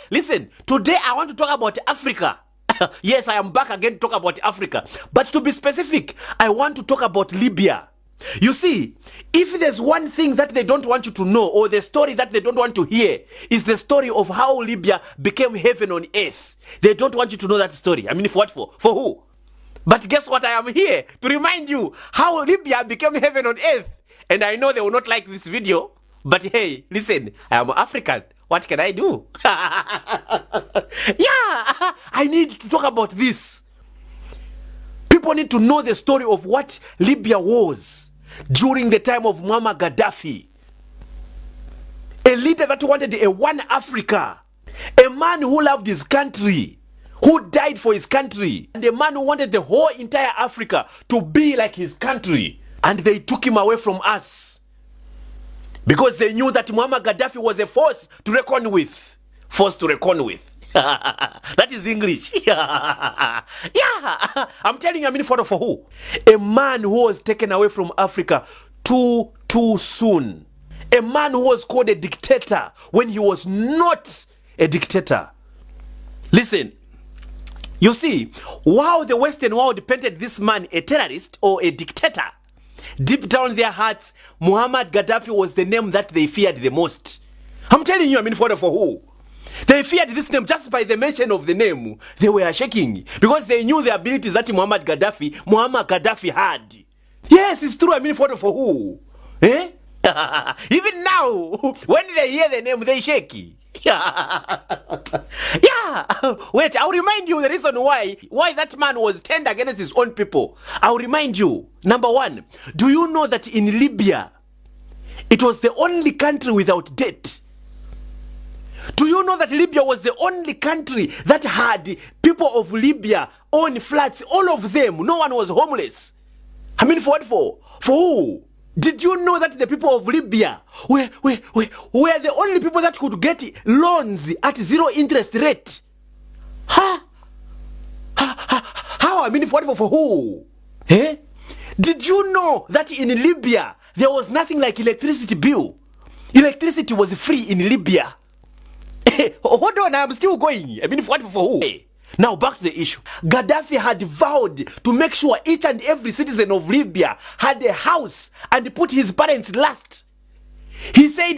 Listen, today I want to talk about Africa. Yes, I am back again to talk about Africa. But to be specific, I want to talk about Libya. You see, if there's one thing that they don't want you to know, or the story that they don't want to hear, is the story of how Libya became heaven on earth. They don't want you to know that story. I mean, for what for? For who? But guess what? I am here to remind you how Libya became heaven on earth. And I know they will not like this video, but hey, listen, I am African. What can I do? Yeah, I need to talk about this. People need to know the story of what Libya was during the time of Muammar Gaddafi. A leader that wanted a one Africa. A man who loved his country, who died for his country. And a man who wanted the whole entire Africa to be like his country. And they took him away from us. Because they knew that Muammar Gaddafi was a force to reckon with. Force to reckon with. That is English. Yeah, I'm telling you, I mean, for who? A man who was taken away from Africa too soon. A man who was called a dictator when he was not a dictator. Listen, you see, while the Western world painted this man a terrorist or a dictator, deep down in their hearts, Muammar Gaddafi was the name that they feared the most. I'm telling you, I mean, for who? They feared this name just by the mention of the name. They were shaking because they knew the abilities that Muammar Gaddafi had. Yes, it's true. I mean, for who? Eh? Even now, when they hear the name, they shake. Yeah. Wait, I'll remind you the reason why that man was turned against his own people. I'll remind you. Number one, do you know that in Libya, it was the only country without debt? Do you know that Libya was the only country that had people of Libya own flats, all of them? No one was homeless. I mean, for what for? For who? Did you know that the people of Libya were the only people that could get loans at zero interest rate? Huh? How? I mean, for what for who? Eh? Did you know that in Libya there was nothing like electricity bill? Electricity was free in Libya. Hold on, I'm still going. I mean, for who? Now back to the issue. Gaddafi had vowed to make sure each and every citizen of Libya had a house and put his parents last. He said,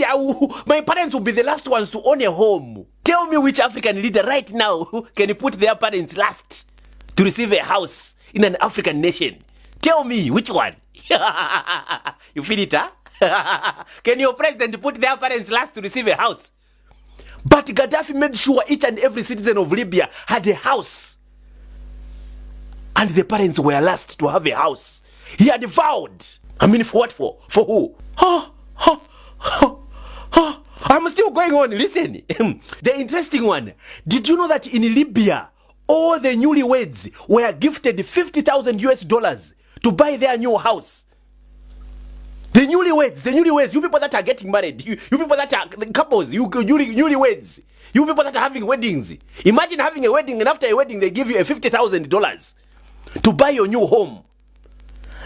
my parents will be the last ones to own a home. Tell me which African leader right now can put their parents last to receive a house in an African nation. Tell me which one. You feel it, huh? Can your president put their parents last to receive a house? But Gaddafi made sure each and every citizen of Libya had a house. And the parents were last to have a house. He had vowed. I mean, for what for? For who? I'm still going on. Listen. The interesting one. Did you know that in Libya, all the newlyweds were gifted 50,000 US dollars to buy their new house? The newlyweds, you people that are getting married, you people that are couples, you newlyweds, you people that are having weddings. Imagine having a wedding and after a wedding they give you a $50,000 to buy your new home.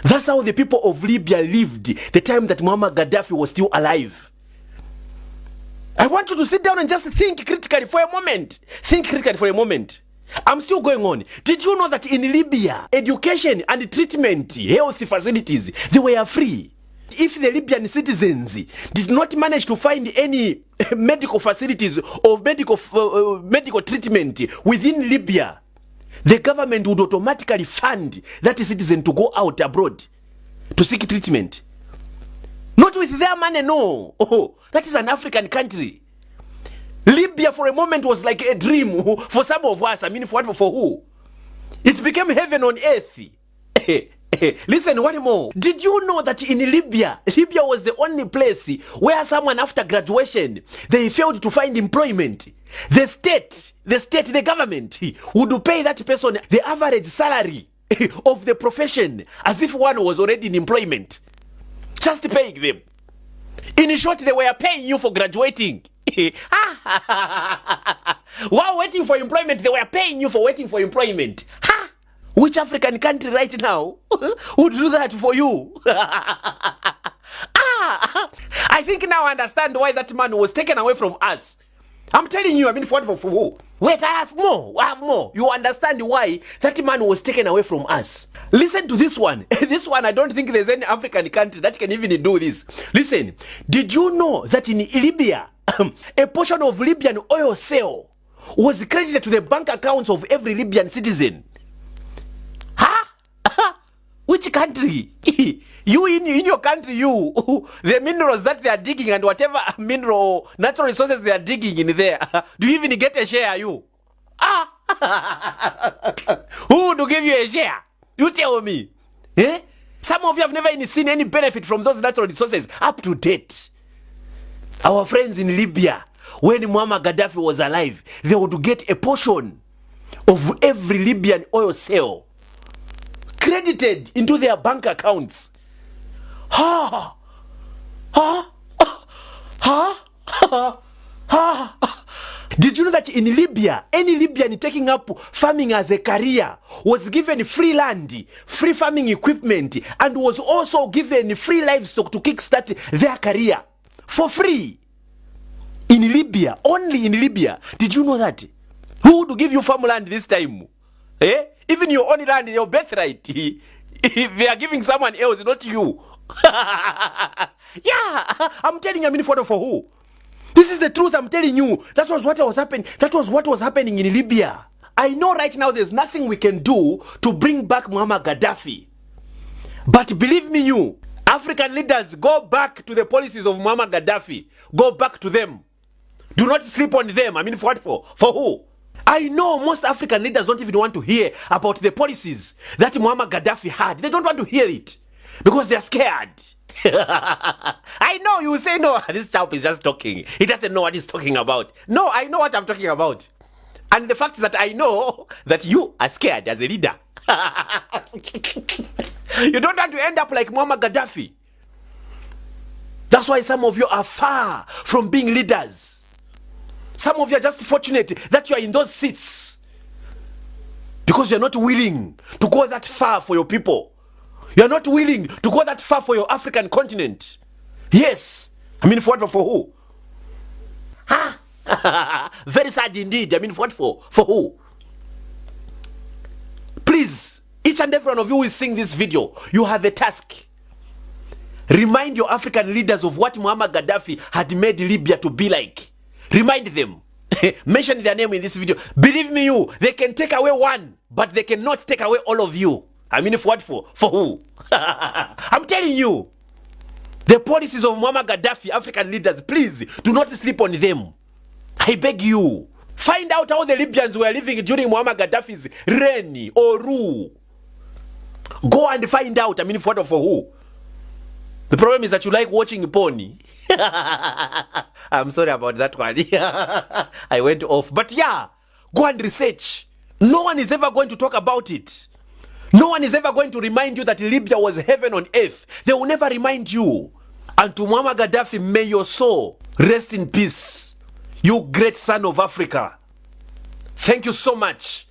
That's how the people of Libya lived the time that Muammar Gaddafi was still alive. I want you to sit down and just think critically for a moment. Think critically for a moment. I'm still going on. Did you know that in Libya, education and treatment, health facilities, they were free? If the Libyan citizens did not manage to find any medical facilities or medical treatment within Libya, the government would automatically fund that citizen to go out abroad to seek treatment. Not with their money, no. Oh, that is an African country. Libya for a moment was like a dream for some of us. I mean, for who? It became heaven on earth. Listen, one more. Did you know that in Libya was the only place where someone after graduation, they failed to find employment? The state, the government would pay that person the average salary of the profession as if one was already in employment. Just paying them. In short, they were paying you for graduating. While waiting for employment, they were paying you for waiting for employment. Which African country right now would do that for you? I think now I understand why that man was taken away from us. I'm telling you, I mean, for who? Wait, I have more. I have more. You understand why that man was taken away from us. Listen to this one. This one, I don't think there's any African country that can even do this. Listen, did you know that in Libya, a portion of Libyan oil sale was credited to the bank accounts of every Libyan citizen? Huh? Which country? You in your country, you the minerals that they are digging and whatever mineral natural resources they are digging in there, do you even get a share? You who to give you a share? You tell me. Eh? Some of you have never even seen any benefit from those natural resources up to date. Our friends in Libya, when Muammar Gaddafi was alive, they would get a portion of every Libyan oil sale credited into their bank accounts. Did you know that in Libya, any Libyan taking up farming as a career was given free land, free farming equipment, and was also given free livestock to kickstart their career for free? In Libya, only in Libya. Did you know that? Who would give you farmland this time? Eh? Even your own land, your birthright, they are giving someone else, not you. Yeah, I'm telling you, I mean, for who? This is the truth, I'm telling you. That was what was happening. That was what was happening in Libya. I know right now there's nothing we can do to bring back Muammar Gaddafi. But believe me, you African leaders, go back to the policies of Muammar Gaddafi. Go back to them. Do not sleep on them. I mean, for what for? For who? I know most African leaders don't even want to hear about the policies that Muammar Gaddafi had. They don't want to hear it because they're scared. I know you will say, no, this chap is just talking. He doesn't know what he's talking about. No, I know what I'm talking about. And the fact is that I know that you are scared as a leader. You don't want to end up like Muammar Gaddafi. That's why some of you are far from being leaders. Some of you are just fortunate that you are in those seats because you're not willing to go that far for your people. You're not willing to go that far for your African continent. Yes. I mean, for who? Ha! Very sad indeed. I mean, what for? For who? Please, each and every one of you who is seeing this video, you have a task. Remind your African leaders of what Muammar Gaddafi had made Libya to be like. Remind them. Mention their name in this video. Believe me, you, they can take away one, but they cannot take away all of you. I mean, for what for? For who? I'm telling you. The policies of Muammar Gaddafi, African leaders, please do not sleep on them. I beg you. Find out how the Libyans were living during Muammar Gaddafi's reign or rule. Go and find out. I mean, for what for who? The problem is that you like watching porn. I'm sorry about that one. I went off. But yeah, go and research. No one is ever going to talk about it. No one is ever going to remind you that Libya was heaven on earth. They will never remind you. And to Muammar Gaddafi, may your soul rest in peace. You great son of Africa. Thank you so much.